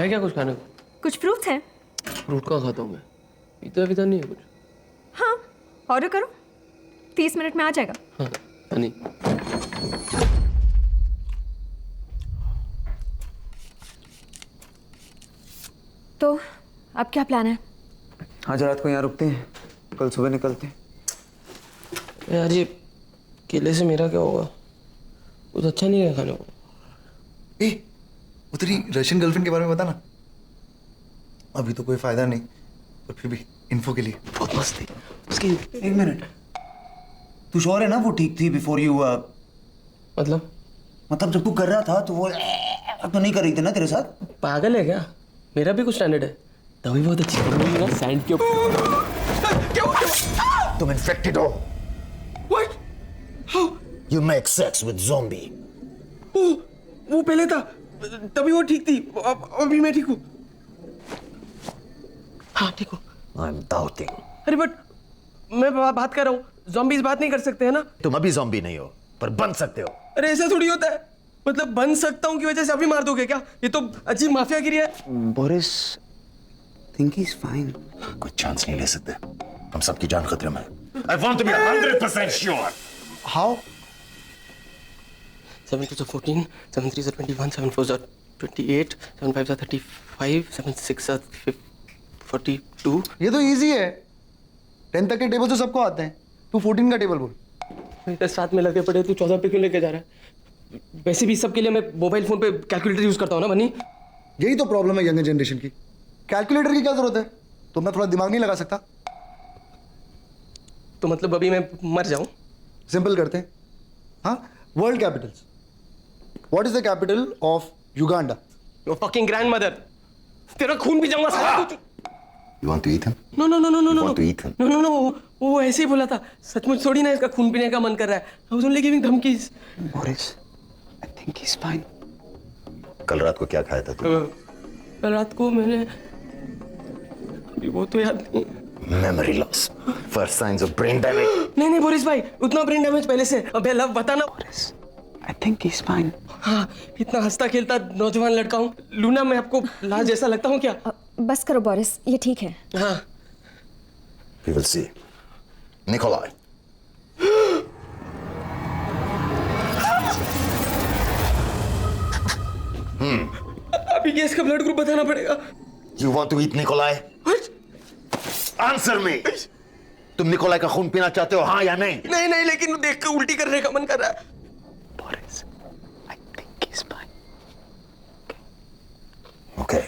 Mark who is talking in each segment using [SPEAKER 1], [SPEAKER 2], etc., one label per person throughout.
[SPEAKER 1] है क्या कुछ खाने को?
[SPEAKER 2] कुछ फ्रूट्स हैं?
[SPEAKER 1] फ्रूट का खाता हूँ मैं, पीता नहीं है कुछ।
[SPEAKER 2] हाँ, ऑर्डर करो, 30 मिनट में आ जाएगा।
[SPEAKER 1] हाँ, हनी।
[SPEAKER 2] तो अब क्या प्लान है?
[SPEAKER 3] आज रात को यहाँ रुकते हैं, कल सुबह निकलते हैं।
[SPEAKER 1] यार ये केले से मेरा क्या होगा? कुछ अच्छा नहीं है खाने को।
[SPEAKER 4] वो तेरी रशियन गर्लफ्रेंड के बारे में बता ना। अभी तो कोई फायदा नहीं, पर फिर भी इन्फो के लिए।
[SPEAKER 1] बहुत मस्त थी उसकी।
[SPEAKER 3] एक मिनट, तू श्योर है ना वो ठीक थी बिफोर यू? मतलब जब तू कर रहा था तो वो तो नहीं कर रही थी ना तेरे साथ?
[SPEAKER 1] पागल है क्या? मेरा भी कुछ स्टैंडर्ड है। तभी बहुत अच्छी बनी ना सैंड के ऊपर।
[SPEAKER 5] तुम इन्फेक्टेड हो।
[SPEAKER 1] What? How?
[SPEAKER 5] You make sex with zombie.
[SPEAKER 1] वो पहले था, तभी वो ठीक थी। अभी मैं ठीक हूँ। हाँ ठीक हूँ।
[SPEAKER 5] I'm doubting.
[SPEAKER 1] अरे बट मैं बात कर रहा हूँ, zombies बात नहीं कर सकते हैं ना?
[SPEAKER 5] तुम अभी zombie नहीं हो, पर बन सकते हो।
[SPEAKER 1] अरे ऐसा थोड़ी होता है। मतलब बन सकता हूँ की वजह से अभी मार दोगे क्या? ये तो अजीब माफियागिरी है।
[SPEAKER 3] Boris, think he's fine.
[SPEAKER 5] कोई चांस नहीं ले सकते, हम सबकी जान खतरे में। I want to be 100% sure.
[SPEAKER 4] How?
[SPEAKER 1] 7 2 14, 7 3 21, 7 4 28, 7 5 35, 7 6 42।
[SPEAKER 4] ये तो इजी है, 10 तक के टेबल तो सबको आते हैं। तू 14 का टेबल बोल।
[SPEAKER 1] इधर साथ में लगे पड़े, तू 14 पे क्यों लेके जा रहा है? वैसे भी सबके लिए मैं मोबाइल फोन पे कैलकुलेटर यूज करता हूँ ना बनी।
[SPEAKER 4] यही तो प्रॉब्लम है यंगर जनरेशन की। कैलकुलेटर की क्या जरूरत है? तो मैं थोड़ा दिमाग नहीं लगा सकता?
[SPEAKER 1] तो मतलब अभी मैं मर जाऊं?
[SPEAKER 4] सिंपल करते हैं। हाँ, world Capitals. What is the capital of Uganda?
[SPEAKER 1] Your fucking grandmother. तेरा खून भी जाऊंगा साला तू।
[SPEAKER 5] You want to eat him?
[SPEAKER 1] No no no no no no
[SPEAKER 5] Want to eat him?
[SPEAKER 1] No no no, वो ऐसे ही बोला था। सचमुच थोड़ी ना इसका खून पीने का मन कर रहा है। I was only giving धमकीज।
[SPEAKER 3] Boris, I think he's fine.
[SPEAKER 5] कल रात को क्या खाया था तू?
[SPEAKER 1] कल रात को मैंने अभी वो तो याद नहीं।
[SPEAKER 5] Memory loss. First signs of brain damage.
[SPEAKER 1] नहीं बोरिस भाई, उतना ब्रेन डैमेज पहले से। अबे लव बताना।
[SPEAKER 3] Boris, I think he's fine.
[SPEAKER 1] हाँ, इतना हंसता खेलता नौजवान लड़का हूँ। लूना, मैं आपको लाज जैसा लगता हूँ क्या?
[SPEAKER 2] बस करो बोरिस, ये ठीक है।
[SPEAKER 1] हाँ।
[SPEAKER 5] We will see. Nikolai.
[SPEAKER 1] अभी केस का ब्लड ग्रुप बताना पड़ेगा।
[SPEAKER 5] You want to eat Nikolai? Answer me. तुम निकोलाई का खून पीना चाहते हो, हाँ या नहीं?
[SPEAKER 1] नहीं, लेकिन देख के उल्टी करने का मन कर रहा है।
[SPEAKER 3] Boris, I think he's fine.
[SPEAKER 5] Okay.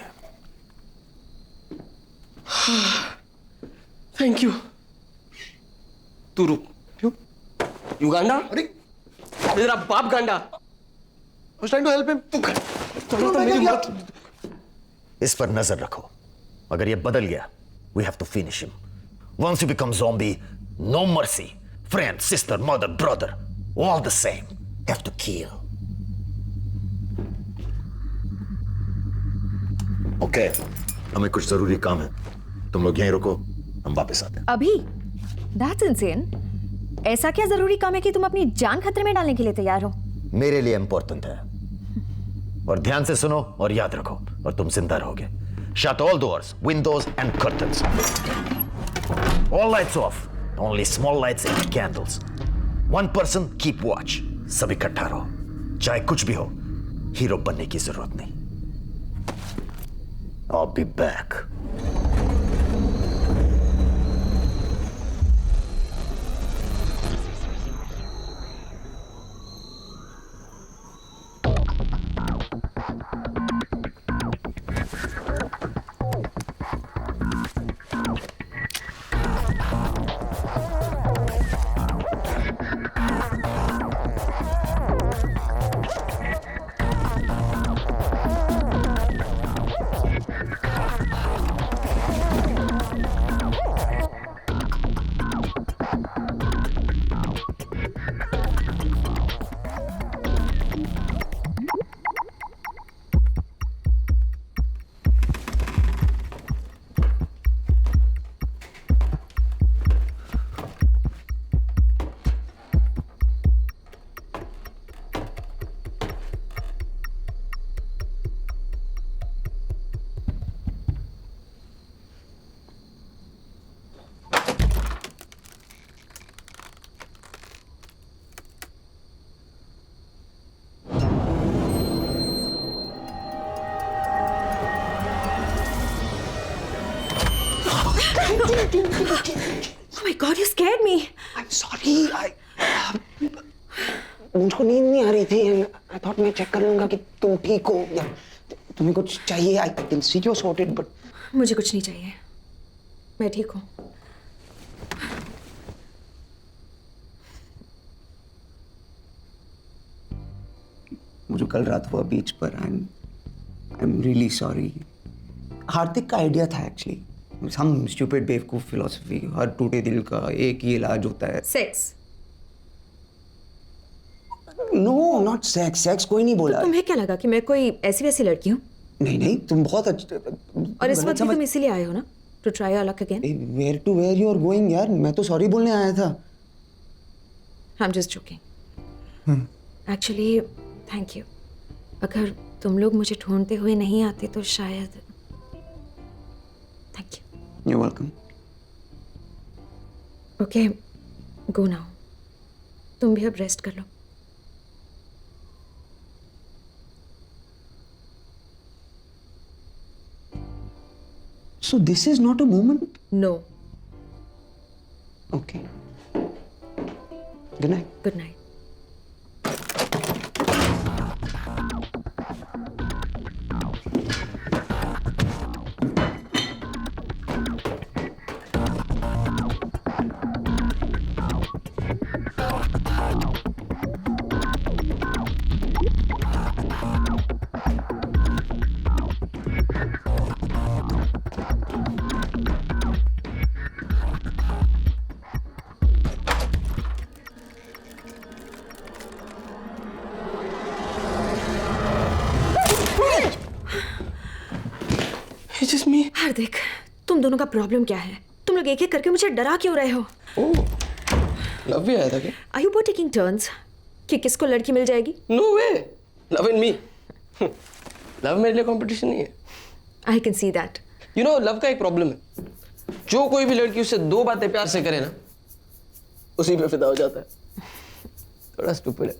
[SPEAKER 1] Thank you. तू रुक। क्यों? युगांडा?
[SPEAKER 4] अरे,
[SPEAKER 1] तेरा बाप गांडा।
[SPEAKER 4] I was trying to help him.
[SPEAKER 1] तू कर।
[SPEAKER 4] तो मैं क्या किया?
[SPEAKER 5] इस पर नजर रखो। अगर ये बदल गया, we have to finish him. Once you become zombie, no mercy. Friend, sister, mother, brother, all the same. Have to kill. Okay. हमें कुछ जरूरी काम है। तुम लोग यहीं रुको, हम वापस आते हैं।
[SPEAKER 2] अभी? That's insane. ऐसा क्या जरूरी काम है कि तुम अपनी जान खतरे में डालने के लिए तैयार हो?
[SPEAKER 5] मेरे लिए इंपॉर्टेंट है। और ध्यान से सुनो और याद रखो, और तुम जिंदा रहोगे। Shut all doors, windows and curtains. All lights off. Only small lights and candles. One person keep watch. सब इकट्ठा रहो। चाहे कुछ भी हो, हीरो बनने की जरूरत नहीं। I'll be back.
[SPEAKER 2] Oh my God, you scared me.
[SPEAKER 6] I'm sorry. मुझको नींद नहीं आ रही थी and I thought मैं चेक कर लूंगा कि तुम ठीक हो या तुम्हें कुछ चाहिए. I can see you're sorted but
[SPEAKER 2] मुझे कुछ नहीं चाहिए. मैं ठीक हूँ.
[SPEAKER 3] मुझे कल रात हुआ बीच पर and I am really sorry. Hardik का आइडिया था एक्चुअली. सम स्टूपिड बेवकूफ फिलॉसफी. हर टूटे दिल का एक ही इलाज होता है.
[SPEAKER 2] Sex.
[SPEAKER 3] No not sex. Sex कोई नहीं बोला.
[SPEAKER 2] तुम्हें क्या लगा कि मैं कोई ऐसी वैसी लड़की हूँ?
[SPEAKER 3] नहीं नहीं तुम बहुत अच्छे.
[SPEAKER 2] और इस वक्त भी तुम इसीलिए आए हो ना? To try your luck again?
[SPEAKER 3] Where you are going यार. मैं तो सॉरी बोलने आया था.
[SPEAKER 2] I am just joking. Actually thank you. अगर तुम लोग मुझे ढूंढते हुए नहीं आते तो शायद. Thank you.
[SPEAKER 3] You welcome.
[SPEAKER 2] Okay go now. तुम भी अब रेस्ट कर लो.
[SPEAKER 3] So this is not a moment?
[SPEAKER 2] No.
[SPEAKER 3] Okay. Good night.
[SPEAKER 2] Good night.
[SPEAKER 1] It's just me.
[SPEAKER 2] Hardik, तुम दोनों का प्रॉब्लम क्या है? तुम लोग एक एक करके मुझे डरा क्यों रहे हो?
[SPEAKER 1] लव भी आया था क्या?
[SPEAKER 2] Are you both taking turns? कि किसको लड़की मिल जाएगी?
[SPEAKER 1] No way. Love and me. Love मेरे लिए कंपटीशन नहीं है.
[SPEAKER 2] I can see that.
[SPEAKER 1] You know, love का एक प्रॉब्लम है. जो कोई भी लड़की उससे दो बातें प्यार से करे ना, उसी पे फिदा हो जाता है. थोड़ा स्टूपिड है.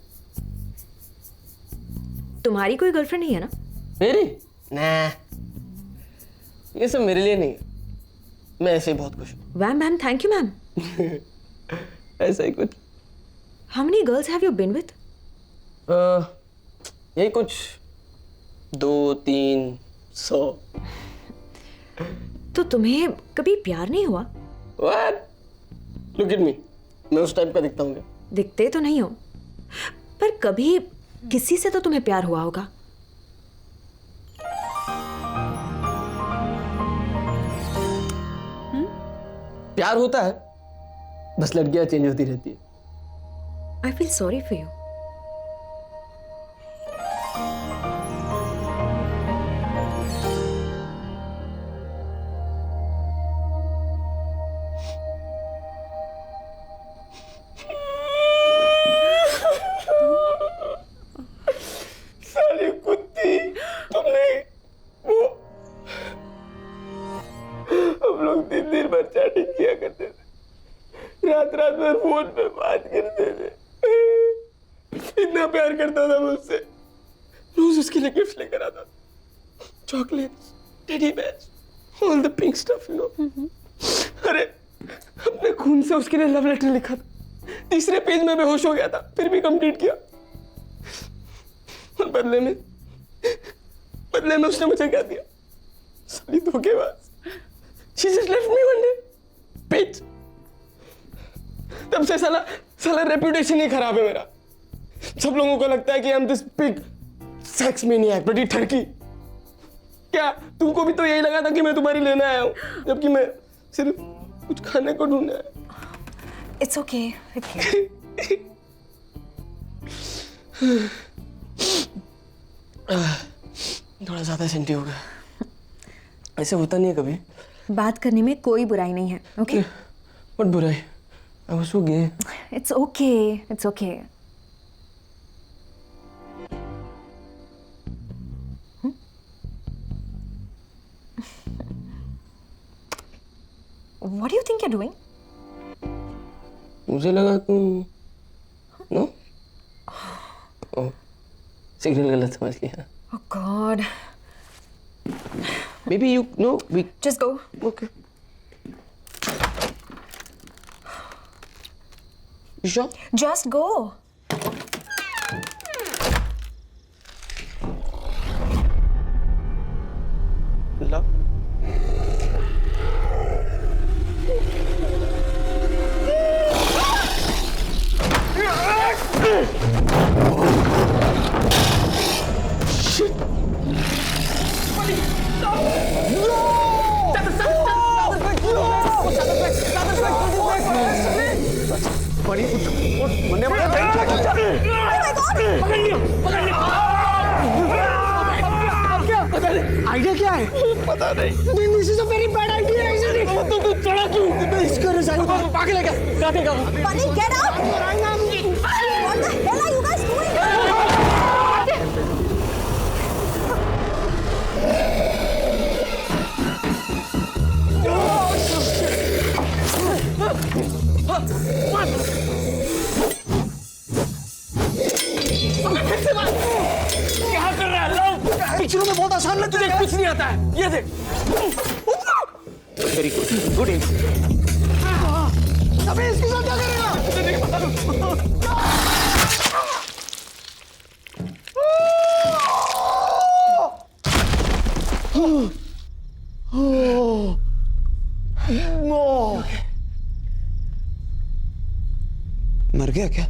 [SPEAKER 2] तुम्हारी कोई गर्लफ्रेंड नहीं है ना?
[SPEAKER 1] मेरी? nah. ये सब मेरे लिए नहीं है. मैं ऐसे ही बहुत खुश हूँ.
[SPEAKER 2] Wham ma'am, thank you ma'am.
[SPEAKER 1] ऐसा ही कुछ.
[SPEAKER 2] How many girls have you been with?
[SPEAKER 1] यही कुछ 200-300.
[SPEAKER 2] तो तुम्हें कभी प्यार नहीं हुआ?
[SPEAKER 1] What? Look at me. मैं उस टाइप का दिखता हूँ क्या?
[SPEAKER 2] दिखते तो नहीं हो, पर कभी किसी से तो तुम्हें प्यार हुआ होगा.
[SPEAKER 1] प्यार होता है, बस लड़कियां चेंज होती रहती है.
[SPEAKER 2] I feel sorry for you.
[SPEAKER 1] साली कुत्ती, तुमने वो हम लोग दिन भर चैटिंग किया करते थे. रात भर फोन पे बात करते थे. इतना प्यार करता था मुझसे. रोज उसके लिए गिफ्ट लेकर आता था. Chocolates, teddy bears, all the pink stuff you know. अरे अपने खून से उसके लिए लव लेटर लिखा था. तीसरे पेज में बेहोश हो गया था, फिर भी कंप्लीट किया. और बदले में उसने मुझे क्या दिया? साली धोखेबाज. She just left me one day. Bitch. तब से साला रेपुटेशन ही खराब है मेरा. सब लोगों को लगता है कि I'm this big sex maniac, बड़ी ठरकी. क्या तुमको भी तो यही लगा था कि मैं तुम्हारी लेने आया हूँ, जबकि मैं सिर्फ कुछ खाने को ढूंढने आया.
[SPEAKER 2] It's okay. Okay.
[SPEAKER 1] थोड़ा ज्यादा सेंटी हो गया. ऐसे होता नहीं है कभी.
[SPEAKER 2] बात करने में कोई बुराई नहीं है. Okay?
[SPEAKER 1] What बुराई? I was so gay.
[SPEAKER 2] It's okay. It's okay. What do you think you're doing?
[SPEAKER 1] मुझे लगा तुम नो. ओह, सिग्नल गलत समझ लिया.
[SPEAKER 2] Oh God.
[SPEAKER 1] Maybe you know we.
[SPEAKER 2] Just go.
[SPEAKER 1] Okay.
[SPEAKER 6] You sure?
[SPEAKER 2] Just go.
[SPEAKER 6] Love. Idea क्या है?
[SPEAKER 1] पता नहीं।
[SPEAKER 6] This is a very bad idea, isn't it? तू चढ़ा क्यों? इसको रिजाइन पागल है क्या? काटेगा।
[SPEAKER 2] Bunny, get out! What the hell are you guys doing?
[SPEAKER 1] क्या कर रहा है लव?
[SPEAKER 6] पिक्चरों में बहुत आसान लगता
[SPEAKER 1] तुझे
[SPEAKER 6] है।
[SPEAKER 1] कुछ नहीं आता है। ये देख।
[SPEAKER 6] Very good. Good aim. अबे इसके साथ क्या करेगा?
[SPEAKER 1] तुझे नहीं पता।
[SPEAKER 6] मर गया क्या?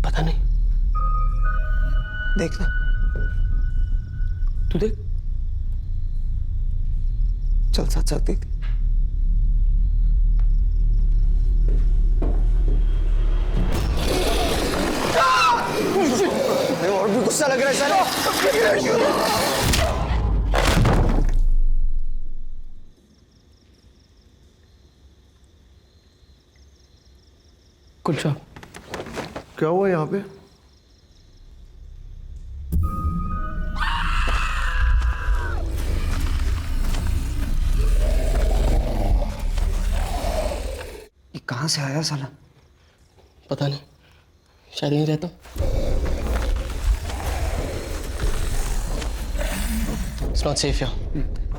[SPEAKER 1] पता नहीं।
[SPEAKER 6] देखना।
[SPEAKER 1] तू देख।
[SPEAKER 6] चल साथ साथ देख। और भी गुस्सा लग रहा है सर।
[SPEAKER 1] कुछ
[SPEAKER 4] क्या हुआ यहाँ पे?
[SPEAKER 6] ये कहाँ से आया साला?
[SPEAKER 1] पता नहीं। शायद यहीं रहता हूँ। It's not safe here.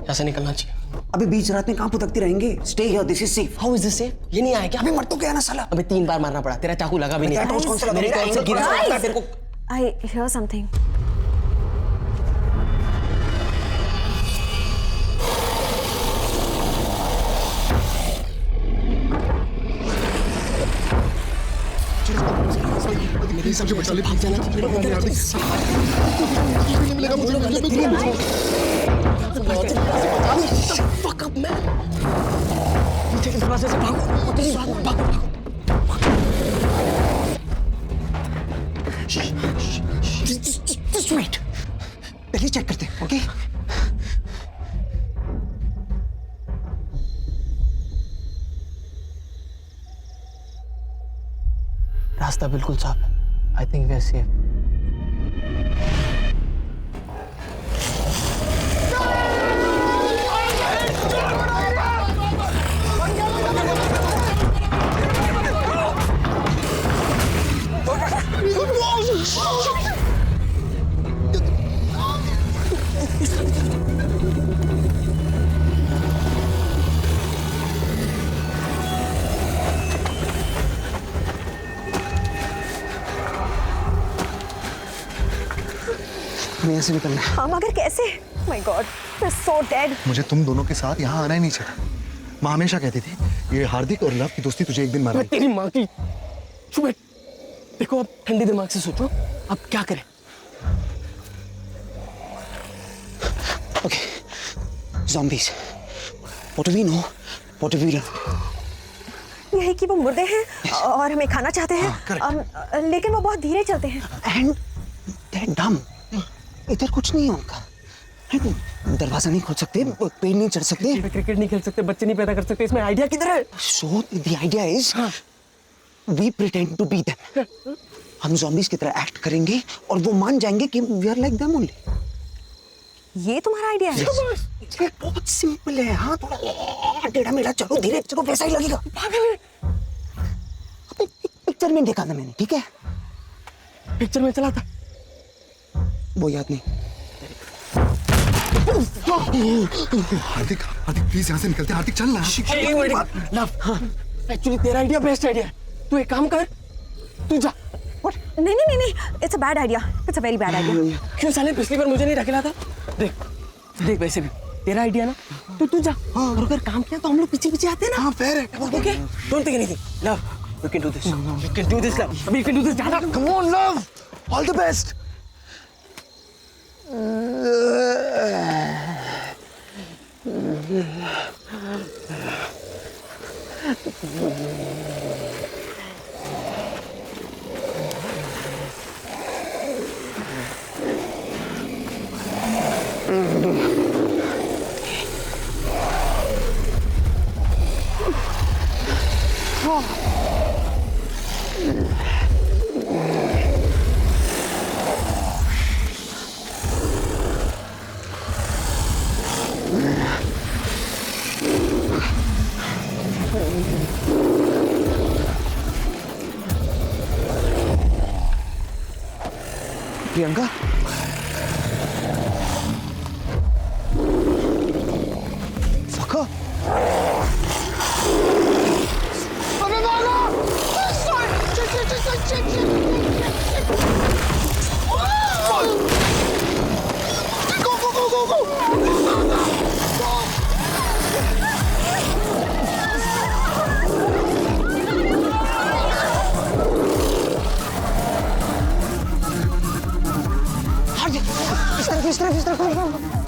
[SPEAKER 1] यहाँ से निकलना चाहिए।
[SPEAKER 6] अबे बीच रात में कहाँ पुतकते रहेंगे? Stay here. This is safe.
[SPEAKER 1] How is this safe? ये नहीं आया क्या?
[SPEAKER 6] अबे मर तो गया ना साला।
[SPEAKER 1] अबे 3 बार मारना पड़ा। तेरा चाकू लगा भी नहीं।
[SPEAKER 6] क्या टॉर्च कौन सा लगा?
[SPEAKER 1] मेरे
[SPEAKER 6] मेरा
[SPEAKER 1] ख्याल से गिरा
[SPEAKER 2] Guys!
[SPEAKER 1] था तेरे को।
[SPEAKER 2] I hear something.
[SPEAKER 1] Fuck up, man. पीछे के दरवाजे से भागो। भागो।
[SPEAKER 6] Just wait. पहले चेक करते हैं, okay?
[SPEAKER 1] रास्ता बिल्कुल साफ है। I think we are safe.
[SPEAKER 6] हमें यहाँ से निकलना है।
[SPEAKER 2] हम अगर कैसे? My God, we're so dead.
[SPEAKER 4] मुझे तुम दोनों के साथ यहाँ आना ही नहीं चाहिए। माँ हमेशा कहती थी ये हार्दिक और लव की दोस्ती तुझे एक दिन मारेगी।
[SPEAKER 1] तेरी माँ की। चुप। देखो अब ठंडे दिमाग से सोचो। अब क्या करें?
[SPEAKER 6] Okay. Zombies. What do we know? What do we learn?
[SPEAKER 2] ये है कि वो मुर्दे हैं और हमें खाना चाहते हैं। लेकिन वो बहुत धीरे चलते हैं।
[SPEAKER 6] And they're dumb. इधर कुछ नहीं है उनका। दरवाजा नहीं खोल सकते, पेड़ नहीं चढ़ सकते।
[SPEAKER 1] क्रिकेट नहीं खेल सकते, बच्चे नहीं पैदा कर सकते। इसमें आइडिया किधर है?
[SPEAKER 6] So the idea is, we pretend to be them. हम zombies की तरह एक्ट करेंगे और वो मान जाएंगे कि we are like them only.
[SPEAKER 2] ये तुम्हारा आइडिया है?
[SPEAKER 6] ये बहुत सिंपल है। हाँ थोड़ा टेढ़ा मेढ़ा चलो, धीरे चलो, वैसा ही लगेगा। अपने पिक्चर में देखा था मैंने, ठीक है?
[SPEAKER 1] पिक्चर में चला था।
[SPEAKER 6] वो याद नहीं।
[SPEAKER 4] हार्दिक प्लीज यहाँ से निकलते। हार्दिक चल ना।
[SPEAKER 1] लव, एक्चुअली तेरा आइडिया बेस्ट आइडिया है। तू एक काम कर, तू जा।
[SPEAKER 7] नहीं नहीं नहीं नहीं, it's a bad idea, it's a very bad idea.
[SPEAKER 1] क्यों साले पिछली बार मुझे नहीं ढकेला था? देख देख, वैसे भी तेरा आइडिया ना, तू जा। और अगर काम किया तो हम लोग पीछे पीछे आते हैं ना।
[SPEAKER 4] fair है।
[SPEAKER 1] Okay, don't think anything. Love, you can do this, you can do this love, अभी यू कैन डू दिस। जा ना,
[SPEAKER 4] Come on, love. All the best. Priyanka, सखा, अबे भागो! Go! इस तरफ